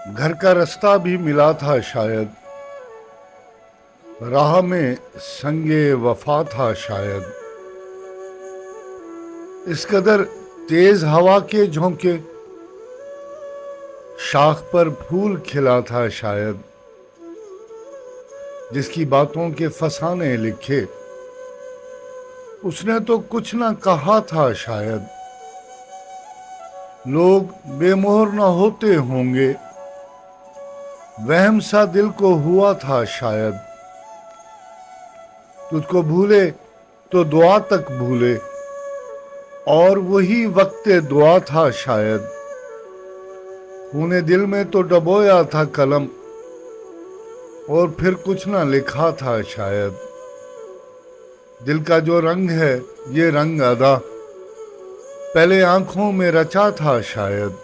घर का रास्ता भी मिला था शायद, राह में संगे वफा था शायद। इस कदर तेज हवा के झोंके, शाख पर फूल खिला था शायद। जिसकी बातों के फसाने लिखे, उसने तो कुछ ना कहा था शायद। लोग बेमोहर न होते होंगे, वहम सा दिल को हुआ था शायद। तुझको भूले तो दुआ तक भूले, और वही वक्त दुआ था शायद। खूने दिल में तो डबोया था कलम, और फिर कुछ ना लिखा था शायद। दिल का जो रंग है ये रंग अदा, पहले आंखों में रचा था शायद।